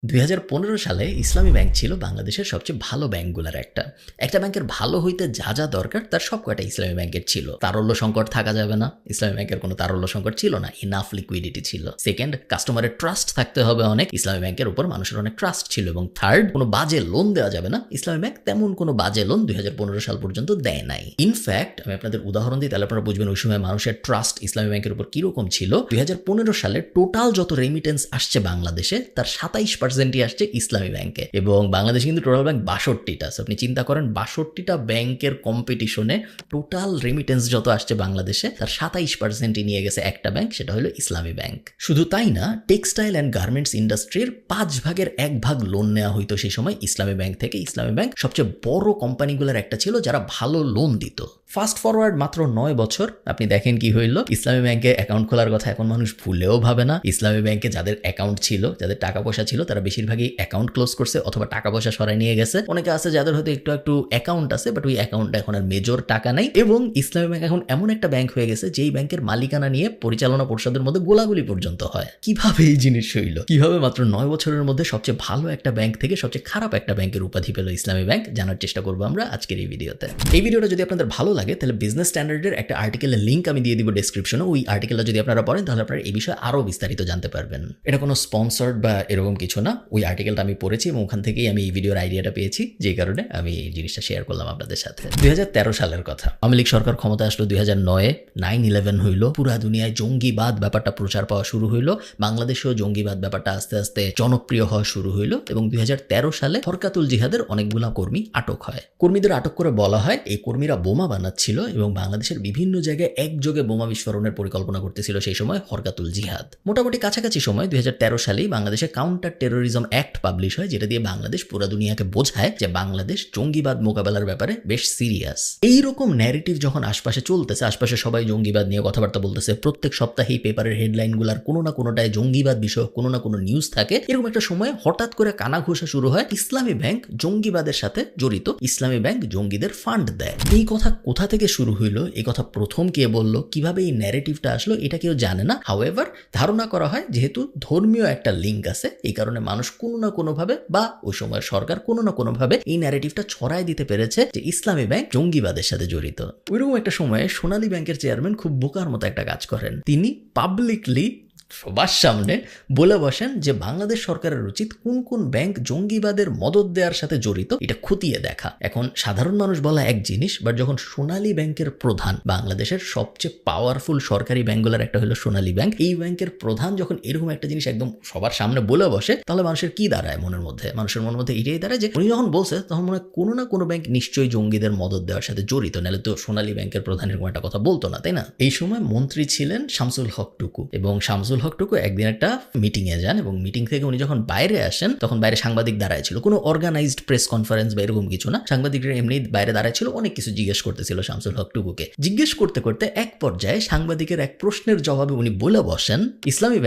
2015 সালে ইসলামী ব্যাংক ছিল বাংলাদেশের সবচেয়ে ভালো ব্যাংকগুলোর একটা। একটা ব্যাংকের ভালো হইতে যা যা দরকার তার সবকটা ইসলামী ব্যাংকের ছিল। তারল্য সংকট থাকা যাবে না, ইসলামী ব্যাংকের কোনো তারল্য সংকট ছিল না, ইনাফ লিকুইডিটি ছিল। সেকেন্ড, কাস্টমারের ট্রাস্ট থাকতে হবে অনেক, ইসলামী ব্যাংকের উপর মানুষের অনেক ট্রাস্ট ছিল। এবং থার্ড, কোনো বাজে লোন দেওয়া যাবে না, ইসলামী ব্যাংক তেমন কোনো বাজে লোন 2015 সাল পর্যন্ত দেয় নাই। ইনফ্যাক্ট আমি আপনাদের উদাহরণ দিই, তাহলে আপনারা বুঝবেন ওই সময় মানুষের ট্রাস্ট ইসলামী ব্যাংকের উপর কিরকম ছিল। 2015 সালে টোটাল যত রেমিটেন্স আসছে বাংলাদেশে তার 27%ই আসছে ইসলামী ব্যাংকে। এবং বাংলাদেশে কিন্তু টোটাল ব্যাংক 62টা আছে। আপনি চিন্তা করেন 62টা ব্যাংকের কম্পিটিশনে টোটাল রেমিটেন্স যত আসছে বাংলাদেশে তার 27%ই নিয়ে গেছে একটা ব্যাংক, সেটা হলো ইসলামী ব্যাংক। শুধু তাই না, টেক্সটাইল অ্যান্ড গার্মেন্টস ইন্ডাস্ট্রির 5 ভাগের 1 ভাগ লোন নেওয়া হইতো সেই সময় ইসলামী ব্যাংক থেকে। ইসলামী ব্যাংক সবচেয়ে বড় কোম্পানিগুলোর একটা ছিল যারা ভালো লোন দিত। ফাস্ট ফরওয়ার্ড মাত্র 9 বছর, আপনি দেখেন কি হইল। ইসলামী ব্যাংকে অ্যাকাউন্ট খোলার কথা এখন মানুষ ভুলেও ভাবে না। ইসলামী ব্যাংকে যাদের অ্যাকাউন্ট ছিল, যাদের টাকা পয়সা ছিল, তারা বেশিরভাগই অ্যাকাউন্ট ক্লোজ করছে অথবা টাকা পয়সা সরাই নিয়ে গেছে। অনেকে আছে যাদের হয়তো একটু অ্যাকাউন্ট আছে, বাট ওই অ্যাকাউন্টটা এখন আর মেজর টাকা নাই। এবং ইসলামী ব্যাংক এখন এমন একটা ব্যাংক হয়ে গেছে যেই ব্যাংকের মালিকানা নিয়ে পরিচালনা পরিষদের মধ্যে গোলাগুলি পর্যন্ত হয়। কিভাবে এই জিনিস হইল? কিভাবে মাত্র 9 বছরের মধ্যে সবচেয়ে ভালো একটা ব্যাংক থেকে সবচেয়ে খারাপ একটা ব্যাংকের উপাধি পেল ইসলামী ব্যাংক, জানার চেষ্টা করবো আমরা আজকের এই ভিডিওতে। এই ভিডিওটা যদি আপনাদের ভালো লাগে তাহলে বিজনেস স্ট্যান্ডার্ডের একটা আর্টিকেলের লিঙ্ক আমি দিয়ে দিব ডেসক্রিপশনে। ওই আর্টিকেলটা যদি আপনারা পড়েন তাহলে আপনারা এই বিষয়ে আরো বিস্তারিত জানতে পারবেন। এটা কোনো স্পন্সর্ড বা এরকম কিছু না, ওই আর্টিকেলটা আমি পড়েছি এবং ওখান থেকেই আমি এই ভিডিওর আইডিয়াটা পেয়েছি, যে কারণে আমি এই জিনিসটা শেয়ার করলাম আপনাদের সাথে। 2013 সালের কথা, আওয়ামী লীগ সরকার ক্ষমতা আসলো 2009-এ। 9/11 হইল, পুরা দুনিয়ায় জঙ্গিবাদ ব্যাপারটা প্রচার পাওয়া শুরু হইলো। বাংলাদেশেও জঙ্গিবাদ ব্যাপারটা আস্তে আস্তে জনপ্রিয় হওয়া শুরু হইলো এবং 2013 সালে হরকাতুল জিহাদের অনেকগুলা কর্মী আটক হয়। কর্মীদের আটক করে বলা হয় এই কর্মীরা বোমা বানাচ্ছিল এবং বাংলাদেশের বিভিন্ন জায়গায় একযোগে বোমা বিস্ফোরণের পরিকল্পনা করতেছিল সেই সময় হরকাতুল জিহাদ। মোটামুটি কাছাকাছি সময় 2013 সালেই বাংলাদেশে কাউন্টার টেরোরিজম অ্যাক্ট পাবলিশ হয়, যেটা দিয়ে বাংলাদেশ পুরো দুনিয়াকে বোঝায় যে বাংলাদেশ জঙ্গিবাদ মোকাবেলার ব্যাপারে বেশ সিরিয়াস। এইরকম ন্যারেটিভ যখন আশপাশে চলতেছে, আশপাশে সবাই জঙ্গিবাদ নিয়ে কথাবার্তা বলতেছে, প্রত্যেক সপ্তাহেই পেপারের হেডলাইনগুলোর কোনো না কোনোটায় জঙ্গিবাদ বিষয়ক কোনো না কোনো নিউজ থাকে। এরকম একটা সময় হঠাৎ করে কানাঘুষা শুরু হয় ইসলামী ব্যাংক জঙ্গিবাদের সাথে জড়িত, ইসলামী ব্যাংক জঙ্গিদের ফান্ড দেয়। এই কথা কোথা থেকে শুরু হইলো, এই কথা প্রথম কে বললো, কিভাবে এই ন্যারেটিভটা আসলো, এটা কেউ জানে না। হাউএভার ধারণা করা হয় যেহেতু ধর্মীয় একটা লিঙ্ক আছে, এই কারণে মানুষ কোনো না কোনোভাবে বা ওই সময় সরকার কোনো না কোনোভাবে এই ন্যারেটিভটা ছড়াই দিতে পেরেছে যে ইসলামী ব্যাংক জঙ্গিবাদের সাথে জড়িত। ওইরকম একটা সময়ে সোনালী ব্যাংকের চেয়ারম্যান খুব বোকার মতো একটা কাজ করেন। তিনি পাবলিকলি সবার সামনে বলে বসেন যে বাংলাদেশ সরকারের উচিত কোন কোন ব্যাংক জঙ্গিবাদের মদত দেওয়ার সাথে জড়িত এটা খতিয়ে দেখা। এখন সাধারণ মানুষ বলা এক জিনিস, বাট যখন সোনালী ব্যাংকের প্রধান, বাংলাদেশের সবচেয়ে পাওয়ারফুল সরকারি ব্যাংকগুলোর একটা হলো সোনালী ব্যাংক, এই ব্যাংকের প্রধান যখন এরকম একটা জিনিস একদম সবার সামনে বলে বসে, তাহলে মানুষের কি দাঁড়ায় মনের মধ্যে? মানুষের মনের মধ্যে এটাই দাঁড়ায় যে উনি যখন বলছে তখন মনে হয় কোনো না কোনো ব্যাংক নিশ্চয়ই জঙ্গিদের মদত দেওয়ার সাথে জড়িত, নাহলে তো সোনালী ব্যাংকের প্রধান এরকম একটা কথা বলতো না, তাই না? এই সময় মন্ত্রী ছিলেন শামসুল হক টুকু, এবং শামসুল হক টুকু একদিন একটা মিটিং এ যান এবং মিটিং থেকে উনি যখন বাইরে আসেন তখন বাইরে সাংবাদিক দাঁড়ায় ছিল। কোনো অর্গানাইজড প্রেস কনফারেন্স বা এরকম কিছু না, সাংবাদিকরা এমনি বাইরে দাঁড়ায় ছিল, অনেক কিছু জিজ্ঞেস করতেছিল শামসুল হক টুকুকে। জিজ্ঞেস করতে করতে এক পর্যায়ে সাংবাদিকের এক প্রশ্নের জবাবে উনি বলে বসেন ইসলামী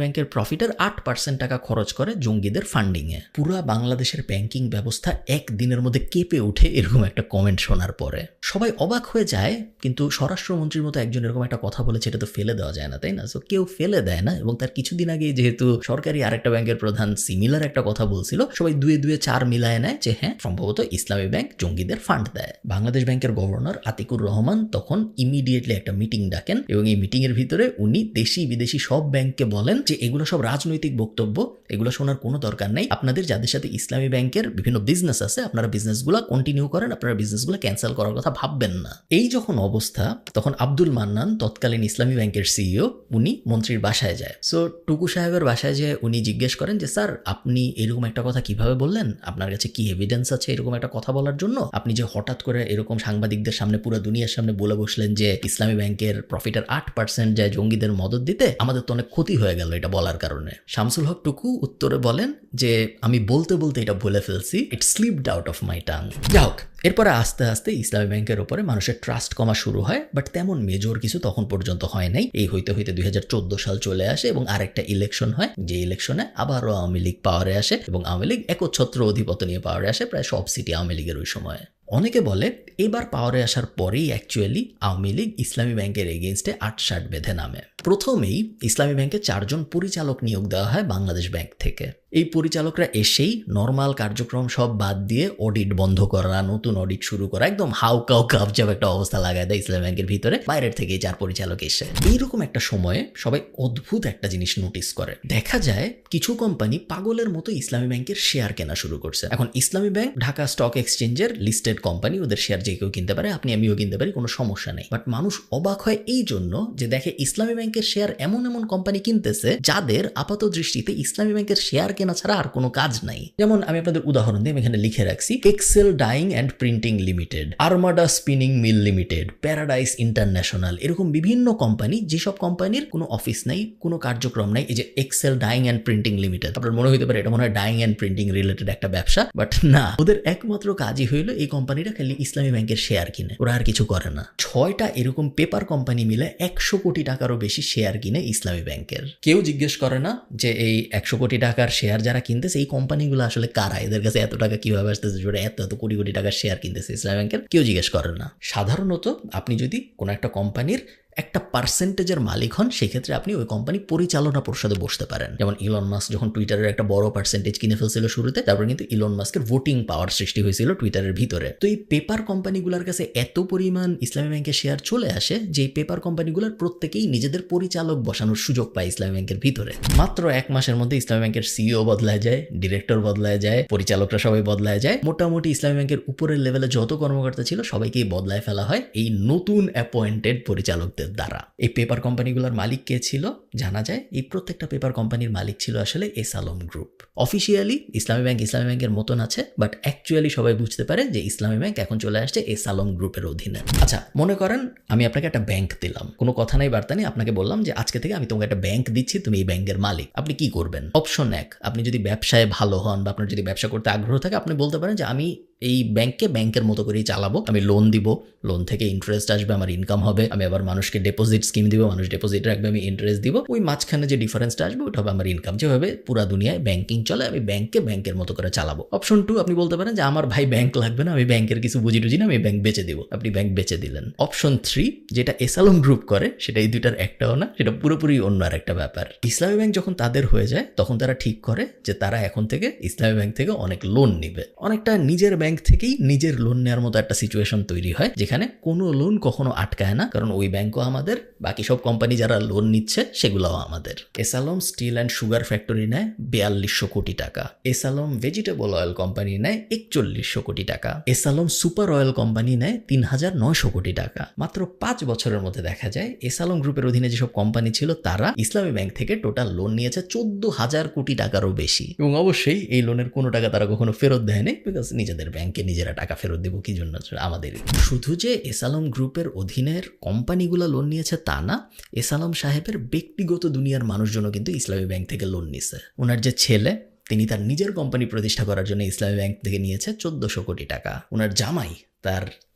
ব্যাংকের প্রফিটের 8% টাকা খরচ করে জঙ্গিদের ফান্ডিং এ। পুরা বাংলাদেশের ব্যাংকিং ব্যবস্থা একদিনের মধ্যে কেঁপে ওঠে এরকম একটা কমেন্ট শোনার পরে। সবাই অবাক হয়ে যায়, কিন্তু স্বরাষ্ট্রমন্ত্রীর মতো একজন এরকম একটা কথা বলেছে, এটা তো ফেলে দেওয়া যায় না, তাই না? তো কেউ ফেলে দেয় না। এবং তার কিছুদিন আগে যেহেতু সরকারি আরেকটা ব্যাংকের প্রধান সিমিলার একটা কথা বলছিল, সবাই দুয়ে 4 মিলায় নেয় যে হ্যাঁ, সম্ভবত ইসলামী ব্যাংক জঙ্গিদের ফান্ড দেয়। বাংলাদেশ ব্যাংকের গভর্নর আতিকুর রহমান তখন ইমিডিয়েটলি একটা মিটিং ডাকেন এবং এই মিটিং এর ভিতরে উনি দেশি বিদেশি সব ব্যাংককে বলেন যে এগুলো সব রাজনৈতিক বক্তব্য, এগুলো শোনার কোনো দরকার নেই। আপনাদের যাদের সাথে ইসলামী ব্যাংকের বিভিন্ন বিজনেস আছে, আপনারা বিজনেসগুলো কন্টিনিউ করেন, আপনারা বিজনেসগুলো ক্যান্সেল করার কথা ভাববেন না। এই যখন অবস্থা, তখন আব্দুল মান্নান তৎকালীন ইসলামী ব্যাংকের সিইও, উনি মন্ত্রীর বাসায় যায়। সো টুকু সাহেবের বাসায় যে উনি জিজ্ঞেস করেন যে স্যার, আপনি এরকম একটা কথা কিভাবে বললেন? আপনার কাছে কি এভিডেন্স আছে এরকম একটা কথা বলার জন্য? আপনি যে হঠাৎ করে এরকম সাংবাদিকদের সামনে, পুরো দুনিয়ার সামনে বলে বসলেন যে ইসলামী ব্যাংকের প্রফিটের 8% যায় জঙ্গিদের মদত দিতে, আমাদের তো অনেক ক্ষতি হয়ে গেল এটা বলার কারণে। শামসুল হক টুকু উত্তরে বলেন যে আমি বলতে বলতে এটা বলে ফেলছি, it slipped out of my tongue. যাক, এরপরে আস্তে আস্তে ইসলামী ব্যাংকের উপরে মানুষের ট্রাস্ট কমা শুরু হয়, বাট তেমন মেজর কিছু তখন পর্যন্ত হয় নাই। এই হইতে 2014 সাল চলে আসে এবং আরেকটা ইলেকশন হয়, যে ইলেকশনে আবারও আওয়ামী লীগ পাওয়ারে আসে এবং আওয়ামী লীগ একচ্ছত্র অধিপত্য নিয়ে পাওয়ারে আসে। প্রায় সব সিটি আওয়ামী লীগের ওই সময়। অনেকে বলে এবার পাওয়ারে আসার পরেই অ্যাকচুয়ালি আওয়ামী লীগ ইসলামী ব্যাংকের এগেইনস্টে 8-60 বেঁধে নামে। প্রথমেই ইসলামী ব্যাংকে 4 জন পরিচালক নিয়োগ দেওয়া হয় বাংলাদেশ ব্যাংক থেকে। এই পরিচালকরা এসেই নর্মাল কার্যক্রম সব বাদ দিয়ে অডিট বন্ধ করা, নতুন অডিট শুরু করা, একদম হাউকাউ কাপজাপ একটা অবস্থা লাগায় দেয় ইসলামী ব্যাংকের ভিতরে বাইরের থেকে 4 পরিচালক এসে। এইরকম একটা সময়ে সবাই অদ্ভুত একটা জিনিস নোটিস করে। দেখা যায় কিছু কোম্পানি পাগলের মতো ইসলামী ব্যাংকের শেয়ার কেনা শুরু করছে। এখন ইসলামী ব্যাংক ঢাকা স্টক এক্সচেঞ্জের লিস্টেড কোম্পানি, ওদের শেয়ার যে কেউ কিনতে পারে, আপনি আমিও কিনতে পারি, কোনো সমস্যা নেই। বাট মানুষ অবাক হয় এই জন্য যে দেখে ইসলামী ব্যাংকের শেয়ার এমন এমন কোম্পানি কিনতেছে যাদের আপাত দৃষ্টিতে ইসলামী ব্যাংকের শেয়ার কেনা ছাড়া আর কোনো কাজ নাই। যেমন আমি আপনাদের উদাহরণ দিয়ে এখানে লিখে রাখছি, Excel Dyeing and Printing Limited, Armada Spinning Mill Limited, Paradise International, এরকম বিভিন্ন কোম্পানি, যেসব কোম্পানির কোনো অফিস নাই, কোনো কার্যক্রম নাই। এই যে Excel Dyeing and Printing Limited, আপনার মনে হতে পারে এটা মনে হয় ডাইং অ্যান্ড প্রিন্টিং রিলেটেড একটা ব্যবসা, বাট না, ওদের একমাত্র কাজই হইলো এই কোম্পানিটা খালি ইসলামী ব্যাংকের শেয়ার কিনে, ওরা আর কিছু করে না। 6টা এরকম পেপার কোম্পানি মিলে 100 কোটি টাকারও বেশি শেয়ার কিনে ইসলামী ব্যাংকের। কেউ জিজ্ঞেস করে না যে এই 100 কোটি টাকার শেয়ার যারা কিনতেছে এই কোম্পানিগুলো আসলে কারা, এদের কাছে এত টাকা কিভাবে আসতেছে, এত এত কোটি কোটি টাকার শেয়ার কিনতেছে ইসলামী ব্যাংকের, কেউ জিজ্ঞেস করে না। সাধারণত আপনি যদি কোনো একটা কোম্পানির একটা পার্সেন্টেজের মালিক হন, সেক্ষেত্রে আপনি ওই কোম্পানি পরিচালনা পরিষদে বসতে পারেন। যেমন ইলন মাস্ক যখন টুইটারের একটা বড় পার্সেন্টেজ কিনে ফেলছিল শুরুতে, তারপর কিন্তু ইলন মাস্কের ভোটিং পাওয়ার সৃষ্টি হয়েছিল টুইটারের ভিতরে। তো এই পেপার কোম্পানিগুলোর কাছে এত পরিমাণ ইসলামী ব্যাংকের শেয়ার চলে আসে যে এই পেপার কোম্পানিগুলোর প্রত্যেকেই নিজেদের পরিচালক বসানোর সুযোগ পায় ইসলামী ব্যাংকের ভিতরে। মাত্র 1 মাসের মধ্যে ইসলামী ব্যাংকের সিইও বদলায় যায়, ডিরেক্টর বদলায় যায়, পরিচালকরা সবাই বদলায় যায়। মোটামুটি ইসলামী ব্যাংকের উপরের লেভেলে যত কর্মকর্তা ছিল সবাইকেই বদলায় ফেলা হয় এই নতুন অ্যাপয়েন্টেড পরিচালকদের দ্বারা। এই পেপার কোম্পানিগুলোর মালিক কে ছিল জানা যায়, এই প্রত্যেকটা পেপার কোম্পানির মালিক ছিল আসলে এস আলম গ্রুপ। অফিসিয়ালি ইসলামী ব্যাংকের মতন আছে, বাট অ্যাকচুয়ালি সবাই বুঝতে পারে যে ইসলামী ব্যাংক এখন চলে আসছে এস আলম গ্রুপের অধীনে। আচ্ছা, মনে করেন আমি আপনাকে একটা ব্যাংক দিলাম, কোনো কথা নাই বার্তা নেই, আপনাকে বললাম যে আজকে থেকে আমি তোমাকে একটা ব্যাংক দিচ্ছি, তুমি এই ব্যাংকের মালিক। আপনি কি করবেন? অপশন 1, আপনি যদি ব্যবসায় ভালো হন বা আপনার যদি ব্যবসা করতে আগ্রহ থাকে, আপনি বলতে পারেন যে আমি এই ব্যাংককে ব্যাংকের মতো করেই চালাবো, আমি লোন দিব, লোন থেকে ইন্টারেস্ট আসবে, আমার ইনকাম হবে, আমি আবার মানুষকে ডিপোজিট স্কিম দিব, মানুষ ডিপোজিট রাখবে, আমি ইন্টারেস্ট দিব, ওই মাঝখানে যে ডিফারেন্সটা আসবে ওটা হবে আমার ইনকাম। যেভাবে পুরা দুনিয়ায় ব্যাংকিং চলে, আমি ব্যাংককে ব্যাংকের মতো করে চালাবো। অপশন 2, আপনি বলতে পারেন যে আমার ভাই ব্যাংক লাগবে না, আমি ব্যাংকের কিছু বুঝি টুঝি না, আমি ব্যাংক বেচে দিব, আপনি ব্যাংক বেচে দিলেন। অপশন 3, যেটা এস আলম গ্রুপ করে, সেটা এই দুইটার একটাও না, সেটা পুরোপুরি অন্য আর একটা ব্যাপার। ইসলামী ব্যাংক যখন তাদের হয়ে যায় তখন তারা ঠিক করে যে তারা এখন থেকে ইসলামী ব্যাংক থেকে অনেক লোন নিবে, অনেকটা নিজের ব্যাংক থেকেই নিজের লোন নেওয়ার মতো একটা সিচুয়েশন তৈরি হয়, যেখানে কোনো লোন কখনো আটকায় না, কারণ ওই ব্যাংকও আমাদের, বাকি সব কোম্পানি যারা লোন নিচ্ছে সেগুলোও আমাদের। S Alam steel and sugar factory নেয় 4200 কোটি টাকা, S Alam vegetable oil company নেয় 4100 কোটি টাকা, S Alam super oil company নেয় 3900 কোটি টাকা। মাত্র 5 বছরের মধ্যে দেখা যায় এস আলম গ্রুপের অধীনে যেসব কোম্পানি ছিল তারা ইসলামী ব্যাংক থেকে টোটাল লোন নিয়েছে 14,000 কোটি টাকারও বেশি। এবং অবশ্যই এই লোনের কোনো টাকা তারা কখনো ফেরত দেয়নি, বিকজ নিজেদের ব্যাংকে নিজেরা টাকা ফেরত দেবো কি জন্য, আমাদের। শুধু যে এস আলম গ্রুপের অধীনের কোম্পানিগুলো লোন নিয়েছে তা না, এস আলম সাহেবের ব্যক্তিগত দুনিয়ার মানুষজনও কিন্তু ইসলামী ব্যাংক থেকে লোন নিছে। ওনার যে ছেলে, তিনি তার নিজের কোম্পানি প্রতিষ্ঠা করার জন্য ইসলামী ব্যাংক থেকে নিয়েছে 1400 কোটি টাকা। ওনার জামাই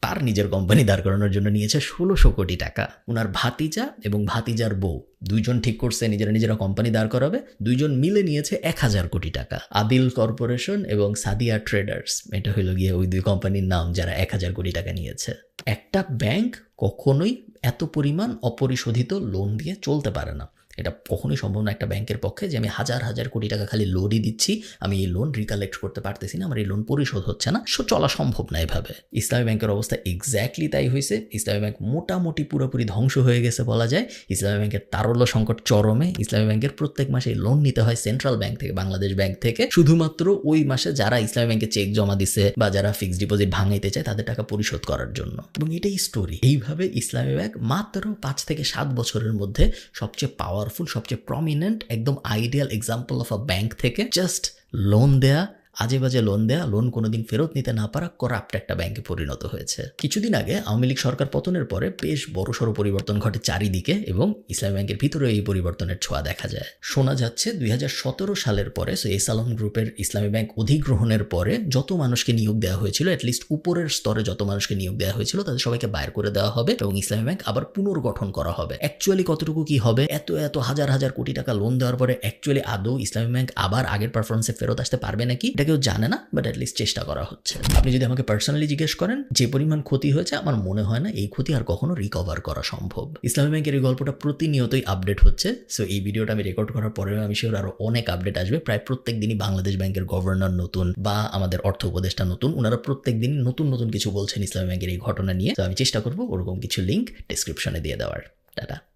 তার নিজের কোম্পানি দাঁড় করানোর জন্য নিয়েছে 1600 কোটি টাকা। ওনার ভাতিজা এবং ভাতিজার বউ দুইজন ঠিক করছে নিজেরা কোম্পানি দাঁড় করাবে, দুইজন মিলে নিয়েছে 1000 কোটি টাকা। আদিল কর্পোরেশন এবং সাদিয়া ট্রেডার্স, এটা হইল গিয়ে ওই দুই কোম্পানির নাম যারা 1000 কোটি টাকা নিয়েছে। একটা ব্যাংক কখনোই এত পরিমাণ অপরিশোধিত লোন দিয়ে চলতে পারে না, এটা কখনোই সম্ভব না একটা ব্যাংকের পক্ষে যে আমি হাজার হাজার কোটি টাকা খালি লোনই দিচ্ছি, আমি এই লোন রিকালেক্ট করতে পারতেছি না, আমার এই লোন পরিশোধ হচ্ছে না, চলা সম্ভব না এভাবে। ইসলামী ব্যাংকের অবস্থা এক্স্যাক্টলি তাই হয়েছে। ইসলামী ব্যাংক মোটামুটি পুরোপুরি ধ্বংস হয়ে গেছে বলা যায়। ইসলামী ব্যাংকের তারল্য সংকট চরমে। ইসলামী ব্যাংকের প্রত্যেক মাসে লোন নিতে হয় সেন্ট্রাল ব্যাংক থেকে, বাংলাদেশ ব্যাংক থেকে, শুধুমাত্র ওই মাসে যারা ইসলামী ব্যাংকে চেক জমা দিছে বা যারা ফিক্সড ডিপোজিট ভাঙাইতে চায় তাদের টাকা পরিশোধ করার জন্য। এবং এটাই স্টোরি। এইভাবে ইসলামী ব্যাংক মাত্র 5 থেকে 7 বছরের মধ্যে সবচেয়ে পাওয়ারফুল, সবচেয়ে প্রমিনেন্ট, একদম ideal example of a bank থেকে জাস্ট লোন দেয়া, আজে বাজে লোন দেয়া, লোন কোনোদিন ফেরত নিতে না পারা করাপ্ট একটা ব্যাংকে পরিণত হয়েছে। কিছুদিন আগে আওয়ামী লীগ সরকার পতনের পরে বেশ বড়সড় পরিবর্তন ঘটে চারিদিকে, এবং ইসলামী ব্যাংকের ভিতরে এই পরিবর্তনের ছোঁয়া দেখা যায়। শোনা যাচ্ছে 2017 সালের পরে এস আলম গ্রুপের ইসলামী ব্যাংক অধিগ্রহণের পরে যত মানুষকে নিয়োগ দেওয়া হয়েছিল, অ্যাটলিস্ট উপরের স্তরে যত মানুষকে নিয়োগ দেওয়া হয়েছিল তাদের সবাইকে বাইর করে দেওয়া হবে এবং ইসলামী ব্যাংক আবার পুনর্গঠন করা হবে। অ্যাকচুয়ালি কতটুকু কি হবে, এত হাজার হাজার কোটি টাকা লোন দেওয়ার পরে অ্যাকচুয়ালি আদৌ ইসলামী ব্যাংক আবার আগের পারফরমেন্সে ফেরত আসতে পারবে নাকি, এটা কেউ জানে না, বাট অ্যাটলিস্ট চেষ্টা করা হচ্ছে। আপনি যদি আমাকে পার্সোনালি জিজ্ঞেস করেন, যে পরিমাণ ক্ষতি হয়েছে আমার মনে হয় না এই ক্ষতি আর কখনো রিকভার করা সম্ভব। ইসলামী ব্যাংকের এই গল্পটা প্রতিনিয়তই আপডেট হচ্ছে। সো এই ভিডিওটা আমি রেকর্ড করার পরেও আমি শিওর আরও অনেক আপডেট আসবে। প্রায় প্রত্যেক দিনই বাংলাদেশ ব্যাংকের গভর্নর নতুন বা আমাদের অর্থ উপদেষ্টা নতুন, ওনারা প্রত্যেক দিন নতুন নতুন কিছু বলছেন ইসলামী ব্যাংকের এই ঘটনা নিয়ে। তো আমি চেষ্টা করবো ওরকম কিছু লিঙ্ক ডেসক্রিপশনে দিয়ে দেওয়ার। টাটা।